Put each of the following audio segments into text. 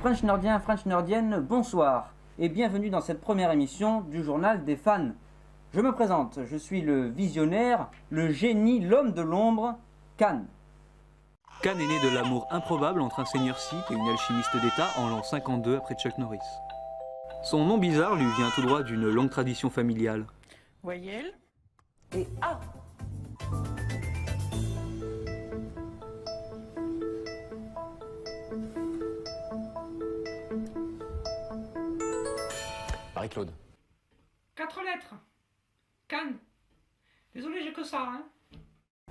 French Nerdiens, French Nerdiennes, bonsoir et bienvenue dans cette première émission du journal des fans. Je me présente, je suis le visionnaire, le génie, l'homme de l'ombre, Khan. Khan est né de l'amour improbable entre un seigneur Sith et une alchimiste d'État en l'an 52 après Chuck Norris. Son nom bizarre lui vient tout droit d'une longue tradition familiale. Voyelle Et A. Marie-Claude. 4 lettres. Cannes. Désolé, j'ai que ça, hein.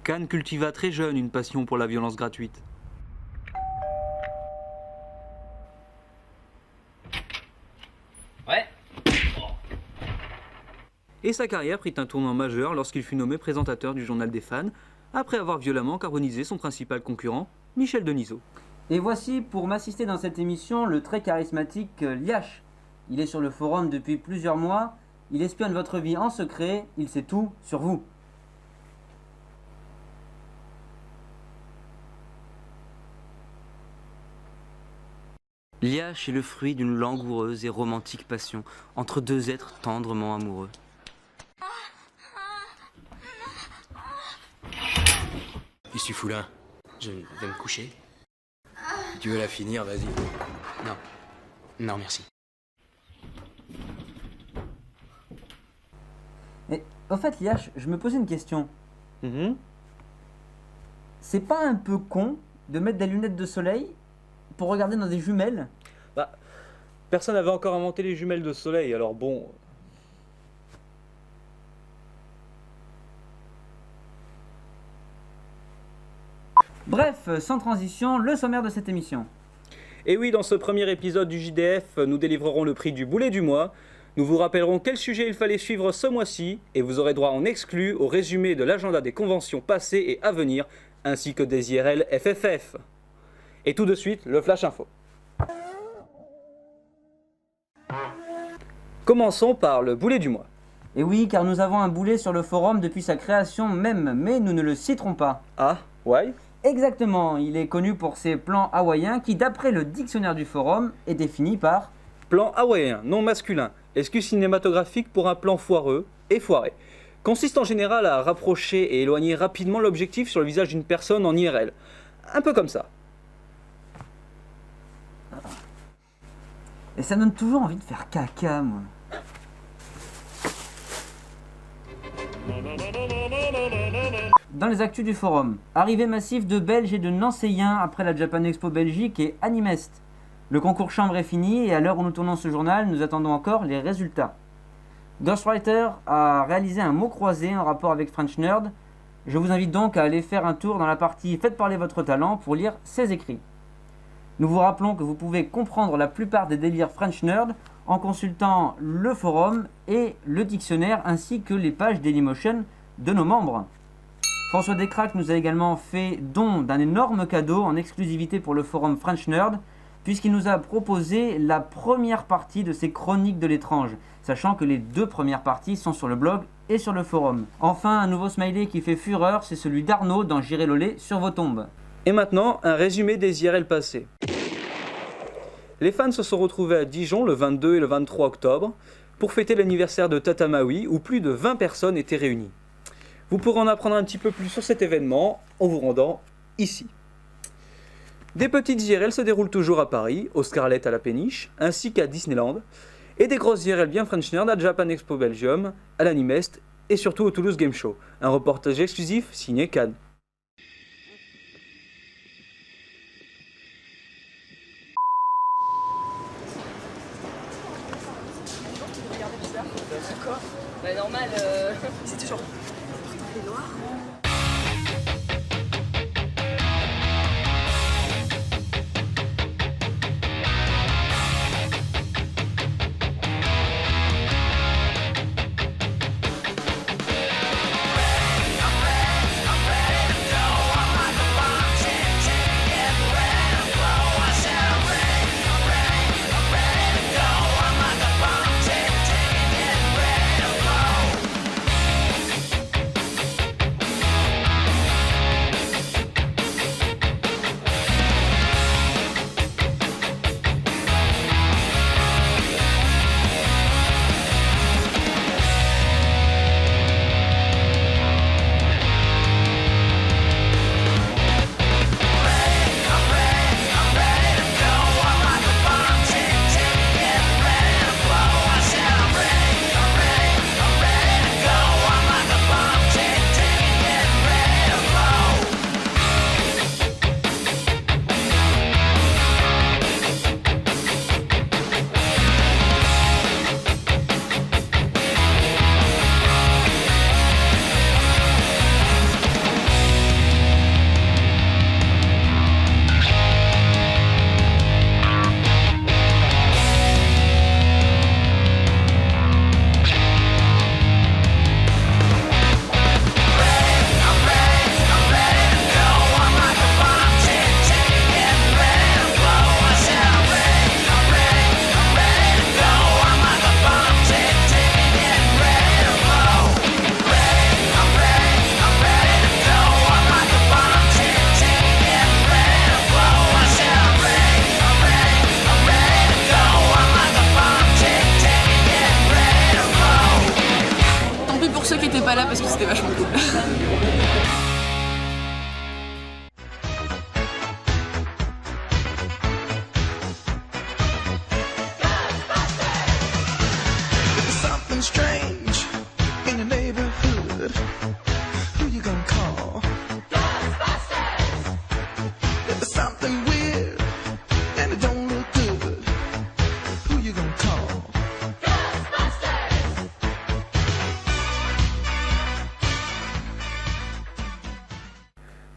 Khan cultiva très jeune une passion pour la violence gratuite. Ouais. Et sa carrière prit un tournant majeur lorsqu'il fut nommé présentateur du journal des fans, après avoir violemment carbonisé son principal concurrent, Michel Denisot. Et voici pour m'assister dans cette émission le très charismatique Liash. Il est sur le forum depuis plusieurs mois, il espionne votre vie en secret, il sait tout sur vous. Liash est le fruit d'une langoureuse et romantique passion entre deux êtres tendrement amoureux. Qu'est-ce que tu fous là? Je vais me coucher. Si tu veux la finir, vas-y. Non. Non, merci. Et au fait Liash, je me posais une question. C'est pas un peu con de mettre des lunettes de soleil pour regarder dans des jumelles? Personne n'avait encore inventé les jumelles de soleil, alors bon... Bref, sans transition, le sommaire de cette émission. Et oui, dans ce premier épisode du JDF, nous délivrerons le prix du boulet du mois. Nous vous rappellerons quel sujet il fallait suivre ce mois-ci, et vous aurez droit en exclu au résumé de l'agenda des conventions passées et à venir, ainsi que des IRL FFF. Et tout de suite, le Flash Info. Commençons par le boulet du mois. Et oui, car nous avons un boulet sur le forum depuis sa création même, mais nous ne le citerons pas. Ah, ouais. Exactement, il est connu pour ses plans hawaïens qui, d'après le dictionnaire du forum, est défini par... Plan hawaïen, non masculin, excuse cinématographique pour un plan foireux et foiré. Consiste en général à rapprocher et éloigner rapidement l'objectif sur le visage d'une personne en IRL. Un peu comme ça. Et ça me donne toujours envie de faire caca, moi. Dans les actus du forum, arrivée massive de Belges et de Nancéiens après la Japan Expo Belgique et Animest. Le concours chambre est fini et à l'heure où nous tournons ce journal, nous attendons encore les résultats. Ghostwriter a réalisé un mot croisé en rapport avec French Nerd. Je vous invite donc à aller faire un tour dans la partie Faites parler votre talent pour lire ses écrits. Nous vous rappelons que vous pouvez comprendre la plupart des délires French Nerd en consultant le forum et le dictionnaire ainsi que les pages Dailymotion de nos membres. François Descraques nous a également fait don d'un énorme cadeau en exclusivité pour le forum French Nerd, puisqu'il nous a proposé la première partie de ses chroniques de l'étrange, sachant que les deux premières parties sont sur le blog et sur le forum. Enfin, un nouveau smiley qui fait fureur, c'est celui d'Arnaud dans J'irai Lolé sur vos tombes. Et maintenant, un résumé des IRL passés. Les fans se sont retrouvés à Dijon le 22 et le 23 octobre pour fêter l'anniversaire de Tata Maui où plus de 20 personnes étaient réunies. Vous pourrez en apprendre un petit peu plus sur cet événement en vous rendant ici. Des petites IRL se déroulent toujours à Paris, au Scarlett à la Péniche, ainsi qu'à Disneyland, et des grosses IRL bien French Nerd à Japan Expo Belgium, à l'Animest et surtout au Toulouse Game Show. Un reportage exclusif signé Khan. Bah normal, C'est toujours. Les noirs.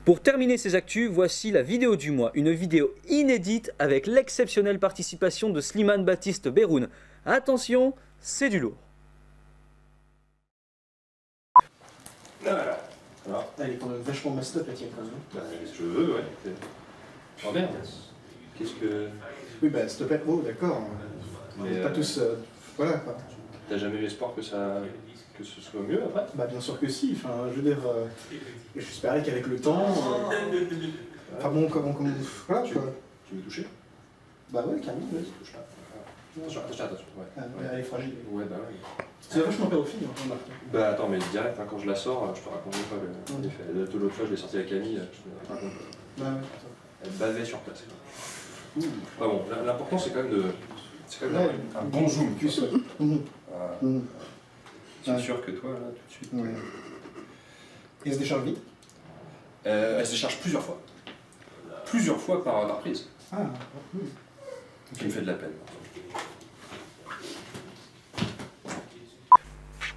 Pour terminer ces actus, voici la vidéo du mois, une vidéo inédite avec l'exceptionnelle participation de Slimane Baptiste Beroun. Attention, c'est du lourd. Voilà. Alors, Elle est quand même vachement messed up la tienne quand même. bah, je veux, ouais. Oh merde. Qu'est-ce que. Oui, bah s'il te plaît, oh d'accord. On Mais, n'est pas tous. Voilà quoi. T'as jamais eu espoir que que ce soit mieux après? Bah bien sûr que si, enfin je veux dire. J'espérais qu'avec le temps. Enfin bon, comment. Voilà quoi. Tu veux toucher? Bah ouais, carrément, ouais. Touche pas. Attention, ouais. Ah, ouais, elle est fragile. Ouais, bah ouais. C'est vachement pédophile, hein, remarque. Bah attends, mais direct, hein, quand je la sors, je te raconte pas l'effet. L'autre fois, je l'ai sortie avec Camille, je te raconte pas. Bah ouais, attends. Elle bavait sur place. Ah bon, l'important c'est quand même de. C'est quand même Ouais, un bon zoom. Plus, ouais. Mhm. Mhm. C'est Ouais. sûr que toi, là, tout de suite. Ouais. Et elle se décharge vite? Elle se décharge plusieurs fois. Plusieurs fois par prise. Ah, Ce qui me fait de la peine.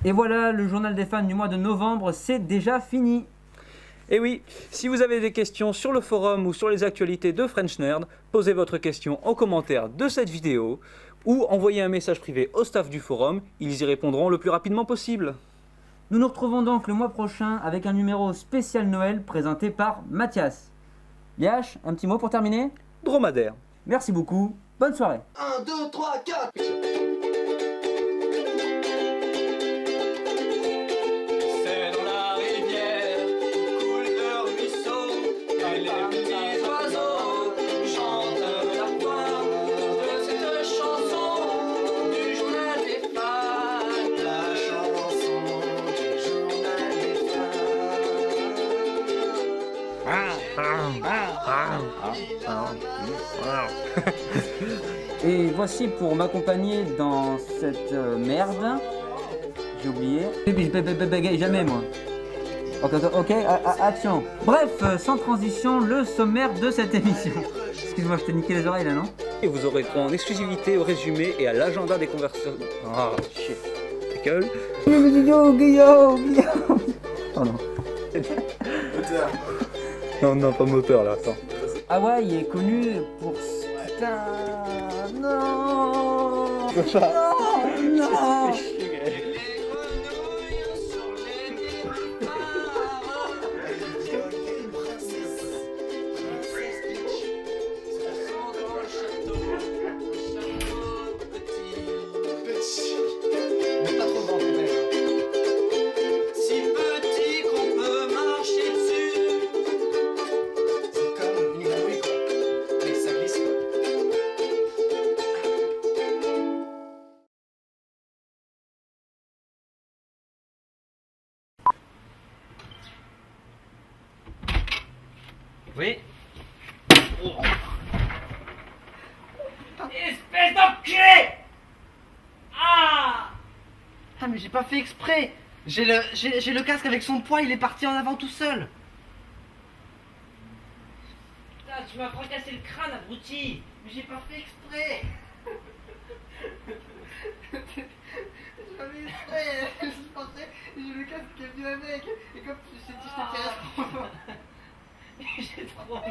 Et voilà, le journal des fans du mois de novembre, c'est déjà fini. Et oui, si vous avez des questions sur le forum ou sur les actualités de French Nerd, posez votre question en commentaire de cette vidéo ou envoyez un message privé au staff du forum, ils y répondront le plus rapidement possible. Nous nous retrouvons donc le mois prochain avec un numéro spécial Noël présenté par Mathias. Yash, un petit mot pour terminer? Dromadaire. Merci beaucoup, bonne soirée. 1, 2, 3, 4. C'est dans la rivière, coule le ruisseau, et les petits oiseaux chantent la fin de cette chanson du journal des fans. La chanson du journal des Et voici pour m'accompagner dans cette merde. J'ai oublié. Je bégaye jamais moi. Ok, action. Bref, sans transition, le sommaire de cette émission. Excuse-moi, je t'ai niqué les oreilles là, non? Et vous aurez droit en exclusivité au résumé et à l'agenda des conversations. Ah, shit. Ta gueule. Pardon. Non, pas moteur là, attends. Hawaï est connu pour... Putain... Non. Non. Mais pas trop grand quand même. Si petit qu'on peut marcher dessus. C'est comme une grenouille quoi. Mais ça glisse quoi. Oui. Espèce d'enculé! Ah! Ah mais j'ai pas fait exprès. J'ai le casque avec son poids, il est parti en avant tout seul. Putain, tu m'as fracassé le crâne, abruti! Mais j'ai pas fait exprès. J'avais exprès. Je pensais, j'ai le casque qui est venu avec. Et comme tu sais, je t'ai tiré. J'ai trop mal.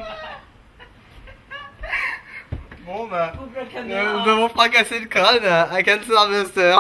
Bon bah, Coupe la nous caméra. avons fracassé le crâne à Cancer Buster.